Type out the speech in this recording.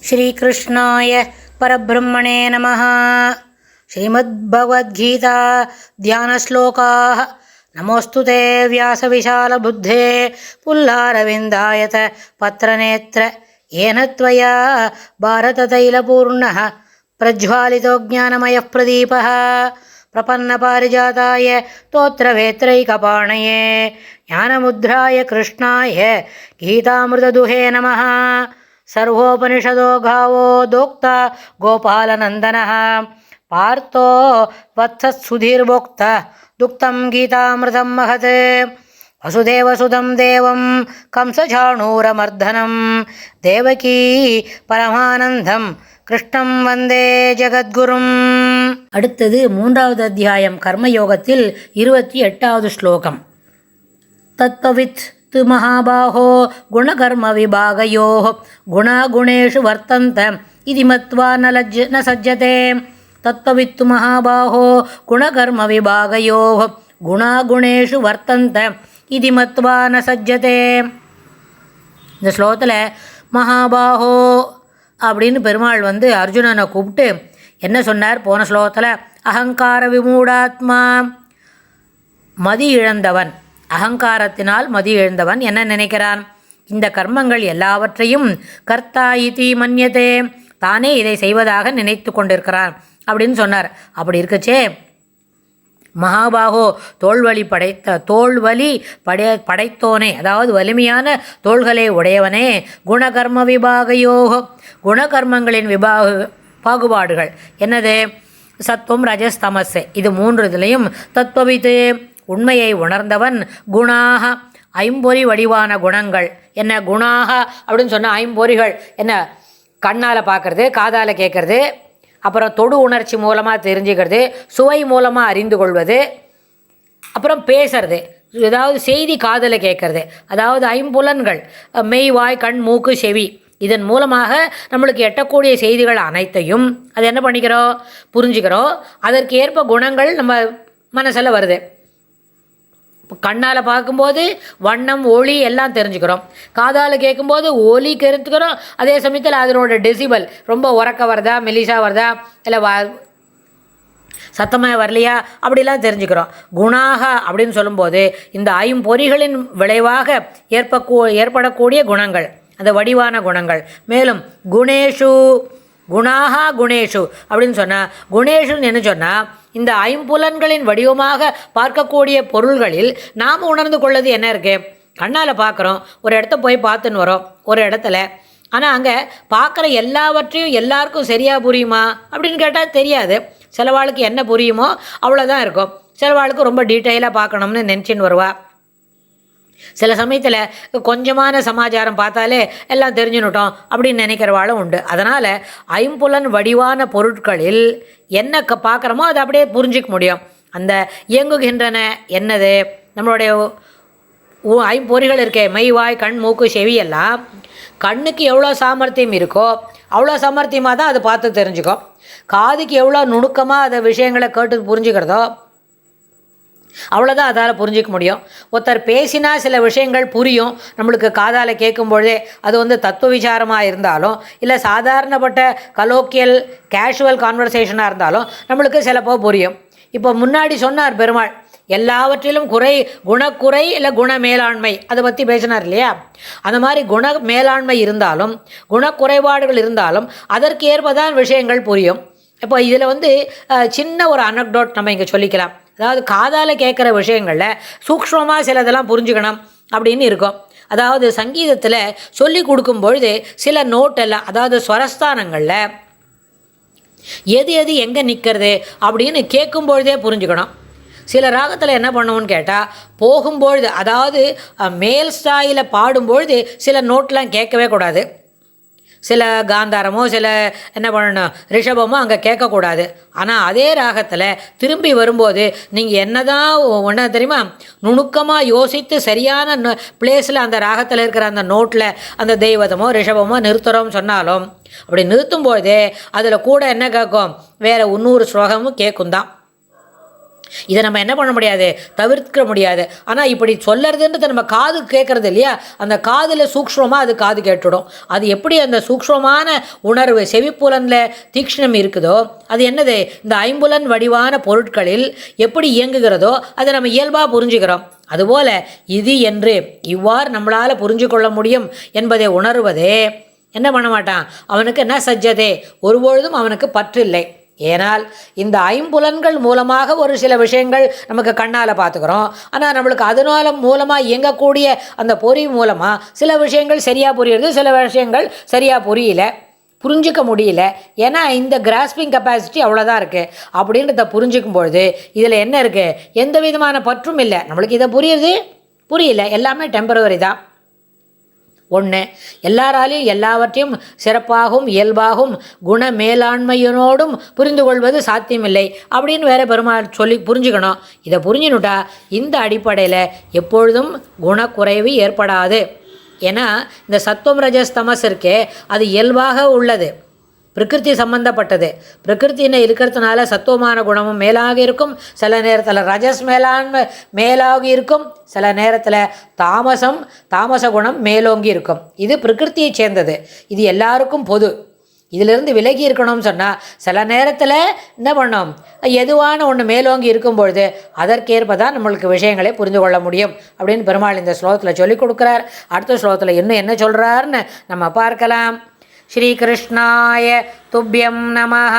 श्रीकृष्णाय परब्रह्मणे नमः। श्रीमद्भगवद्गीता ध्यानश्लोकाः। नमोऽस्तु ते व्यासविशालबुद्धे पुल्लारविन्दायत पत्रनेत्र येन त्वया भारततैलपूर्णः प्रज्वालितो ज्ञानमयः प्रदीपः प्रपन्नपारिजाताय स्तोत्रवेत्रैकपाणये ज्ञानमुद्राय कृष्णाय गीतामृतदुहे नमः। सर्वोपनिषदो गावो दोक्ता गोपालनन्दनः पार्थो वत्सत्सुधीर्भोक्ता दुक्तं गीतामृतं महत्। वसुदेवसुतं देवं कंसचाणूरमर्दनं देवकी परमानन्दं கிருஷ்ணம் வந்தே ஜகத்குரும். அடுத்தது 3வது அத்தியாயம் கர்மயோகத்தில் 28வது ஸ்லோகம். தத்வவித் து மகாபாஹோ குணகர்ம விபாகயோ குணாகுணேஷு வர்த்தந்த இதி மத்வா ந சஜ்ஜதே. தத்வவித்து மகாபாஹோ குணகர்ம விபாகயோ குணாகுணேஷு வர்த்தந்த இதி மத்வா ந சஜ்ஜதே. இந்த ஸ்லோகத்தில் மகாபாஹோ அப்படின்னு பெருமாள் அர்ஜுனனை கூப்பிட்டு என்ன சொன்னார்? போன ஸ்லோகத்தில் அகங்கார விமூடாத்மா, மதி இழந்தவன், அகங்காரத்தினால் மதி இழந்தவன் என்ன நினைக்கிறான்? இந்த கர்மங்கள் எல்லாவற்றையும் கர்த்தா இதி மன்யதே, தானே இதை செய்வதாக நினைத்து கொண்டிருக்கிறான் அப்படின்னு சொன்னார். அப்படி இருக்கச்சே மகாபாகோ தோல்வலி படைத்தோனே, அதாவது வலிமையான தோள்களை உடையவனே, குணகர்ம விபாகயோக, குணகர்மங்களின் பாகுபாடுகள் என்னது? சத்துவம் ரஜஸ் தமஸ், இது 3 இதுலேயும் தத்துவவித்து உண்மையை உணர்ந்தவன். குணாக ஐம்பொறி வடிவான குணங்கள் என்ன? குணாக அப்படின்னு சொன்னால் ஐம்பொறிகள் என்ன? கண்ணால் பார்க்குறது, காதால் கேட்குறது, அப்புறம் தொடு உணர்ச்சி மூலமாக தெரிஞ்சுக்கிறது, சுவை மூலமாக அறிந்து கொள்வது, அப்புறம் பேசுறது, ஏதாவது செய்தி காதில் கேட்குறது, அதாவது ஐம்புலன்கள் மெய் வாய் கண் மூக்கு செவி, இதன் மூலமாக நம்மளுக்கு எட்டக்கூடிய செய்திகள் அனைத்தையும் அது என்ன பண்ணிக்கிறோம்? புரிஞ்சுக்கிறோம். அதற்கு ஏற்ப குணங்கள் நம்ம மனசில் வருது. இப்போ கண்ணால் பார்க்கும்போது வண்ணம் ஒளி எல்லாம் தெரிஞ்சுக்கிறோம், காதால் கேட்கும்போது ஒலி தெரிஞ்சுக்கிறோம், அதே சமயத்தில் அதனோட டெசிபல் ரொம்ப உறக்க வருதா மெலிசா வருதா இல்லை சத்தமாக வரலையா அப்படிலாம் தெரிஞ்சுக்கிறோம். குணாக அப்படின்னு சொல்லும்போது இந்த ஐம்பொறிகளின் விளைவாக ஏற்படக்கூடிய குணங்கள், அந்த வடிவான குணங்கள். மேலும் குணேஷு, குணாக குணேஷு அப்படின்னு சொன்னால், குணேஷுன்னு என்ன சொன்னால் இந்த ஐம்புலன்களின் வடிவமாக பார்க்கக்கூடிய பொருள்களில் நாம் உணர்ந்து கொள்ளது என்ன இருக்குது? கண்ணால் பார்க்குறோம், ஒரு இடத்த போய் பார்த்துன்னு வரோம் ஒரு இடத்துல, ஆனால் அங்கே பார்க்குற எல்லாவற்றையும் எல்லாருக்கும் சரியாக புரியுமா அப்படின்னு கேட்டால் தெரியாது. சிலவாளுக்கு என்ன புரியுமோ அவ்வளோதான் இருக்கும், சிலவாளுக்கு ரொம்ப டீட்டெயிலாக பார்க்கணும்னு நினச்சின்னு வருவா. சில சமயத்தில் கொஞ்சமான சமாச்சாரம் பார்த்தாலே எல்லாம் தெரிஞ்சுனுட்டோம் அப்படின்னு நினைக்கிறவாளும் உண்டு. அதனால் ஐம்புலன் வடிவான பொருட்களில் என்ன பார்க்குறோமோ அதை அப்படியே புரிஞ்சிக்க முடியும். அந்த இயங்குகின்றன என்னது? நம்மளுடைய ஐம்பொறிகள் இருக்கே, மெய் வாய் கண் மூக்கு செவி எல்லாம் கண்ணுக்கு எவ்வளோ சாமர்த்தியம் இருக்கோ அவ்வளோ சாமர்த்தியமாக தான் அதை பார்த்து தெரிஞ்சுக்கும். காதுக்கு எவ்வளோ நுணுக்கமாக அதை விஷயங்களை கேட்டு புரிஞ்சுக்கிறதோ அவ்வளோதான் அதால் புரிஞ்சிக்க முடியும். ஒருத்தர் பேசினா சில விஷயங்கள் புரியும் நம்மளுக்கு காதால் கேட்கும்பொழுதே, அது தத்துவ விசாரமாக இருந்தாலும் இல்லை சாதாரணப்பட்ட கலோக்கியல் கேஷுவல் கான்வர்சேஷனாக இருந்தாலும் நம்மளுக்கு சிலப்போ புரியும். இப்போ முன்னாடி சொன்னார் பெருமாள் எல்லாவற்றிலும் குணக்குறை இல்லை குண மேலாண்மை, அதை பற்றி பேசினார் இல்லையா? அந்த மாதிரி குண மேலாண்மை இருந்தாலும் குணக்குறைபாடுகள் இருந்தாலும் அதற்கு ஏற்பதான் விஷயங்கள் புரியும். இப்போ இதில் சின்ன ஒரு அனக்டோட் நம்ம இங்கே சொல்லிக்கலாம். அதாவது காதால் கேட்குற விஷயங்களில் சூக்ஷ்மமாக சிலதெல்லாம் புரிஞ்சுக்கணும் அப்படின்னு இருக்கும். அதாவது சங்கீதத்தில் சொல்லி கொடுக்கும்பொழுது சில நோட்டெல்லாம், அதாவது ஸ்வரஸ்தானங்களில் எது எது எங்கே நிற்கிறது அப்படின்னு கேட்கும்பொழுதே புரிஞ்சுக்கணும். சில ராகத்தில் என்ன பண்ணுவோன்னு கேட்டால் போகும்பொழுது, அதாவது மேல் ஸ்டாயில் பாடும்பொழுது சில நோட்டெலாம் கேட்கவே கூடாது. சில காந்தாரமோ சில என்ன பண்ணணும் ரிஷபமோ அங்கே கேட்கக்கூடாது. ஆனால் அதே ராகத்தில் திரும்பி வரும்போது நீங்கள் என்ன தான் ஒன்றா தெரியுமா, நுணுக்கமாக யோசித்து சரியான பிளேஸில் அந்த ராகத்தில் இருக்கிற அந்த நோட்டில் அந்த தெய்வதமோ ரிஷபமோ நிறுத்துகிறோம்னு சொன்னாலும் அப்படி நிறுத்தும்போதே அதில் கூட என்ன கேட்கும்? வேறு 300 ஸ்லோகமும் கேட்கும் தான். இதை நம்ம என்ன பண்ண முடியாது, தவிர்க்க முடியாது. ஆனால் இப்படி சொல்லறதுன்றது நம்ம காது கேட்குறது இல்லையா, அந்த காதில் சூக்ஷ்மமாக அது காது கேட்டுடும். அது எப்படி அந்த சூக்ஷ்மமான உணர்வு செவிப்புலனில் தீக்ஷ்ணம் இருக்குதோ, அது என்னது, இந்த ஐம்புலன் வடிவான பொருட்களில் எப்படி இயங்குகிறதோ அதை நம்ம இயல்பாக புரிஞ்சுக்கிறோம். அதுபோல் இது என்று இவ்வாறு நம்மளால் புரிஞ்சு கொள்ள முடியும் என்பதை உணர்வதே என்ன பண்ண மாட்டான், அவனுக்கு என்ன சஜ்ஜதே, ஒருபொழுதும் அவனுக்கு பற்று இல்லை. ஏனால் இந்த ஐம்புலன்கள் மூலமாக ஒரு சில விஷயங்கள் நமக்கு கண்ணால் பார்த்துக்கிறோம். ஆனால் நம்மளுக்கு அதனால மூலமாக இயங்கக்கூடிய அந்த பொறி மூலமாக சில விஷயங்கள் சரியாக புரியுறது, சில விஷயங்கள் சரியாக புரிஞ்சிக்க முடியல. ஏன்னா இந்த கிராஸ்பிங் கெப்பாசிட்டி அவ்வளோதான் இருக்குது. அப்படின்றத புரிஞ்சிக்கும் பொழுது இதில் என்ன இருக்குது, எந்த விதமான பற்றும் இல்லை. நம்மளுக்கு இதை புரியல, எல்லாமே டெம்பரவரி தான். ஒன்று, எல்லாராலையும் எல்லாவற்றையும் சிறப்பாகவும் இயல்பாகவும் குண மேலாண்மையினோடும் புரிந்து கொள்வது சாத்தியமில்லை அப்படின்னு வேறு பெருமாள் சொல்லி புரிஞ்சுக்கணும். இதை புரிஞ்சுனுட்டா இந்த அடிப்படையில் எப்பொழுதும் குணக்குறைவு ஏற்படாது. ஏன்னா இந்த சத்துவம் ரஜஸ் தமஸ் இருக்கே, அது இயல்பாக உள்ளது, பிரகிருதி சம்பந்தப்பட்டது. பிரகிருத்தின்னு இருக்கிறதுனால சத்துவமான குணமும் மேலாக இருக்கும், சில நேரத்தில் ரஜஸ் மேலாகி இருக்கும், சில நேரத்தில் தாமச குணம் மேலோங்கி இருக்கும். இது பிரகிருத்தியை சேர்ந்தது, இது எல்லாருக்கும் பொது. இதிலிருந்து விலகி இருக்கணும்னு சொன்னால் சில நேரத்தில் என்ன பண்ணோம், எதுவான ஒன்று மேலோங்கி இருக்கும் பொழுது அதற்கேற்ப தான் நம்மளுக்கு விஷயங்களை புரிந்து கொள்ள முடியும் அப்படின்னு பெருமாள் இந்த ஸ்லோகத்தில் சொல்லிக் கொடுக்குறார். அடுத்த ஸ்லோகத்தில் இன்னும் என்ன சொல்கிறாருன்னு நம்ம பார்க்கலாம். ஸ்ரீகிருஷ்ணாய துப்யம் நமஹ.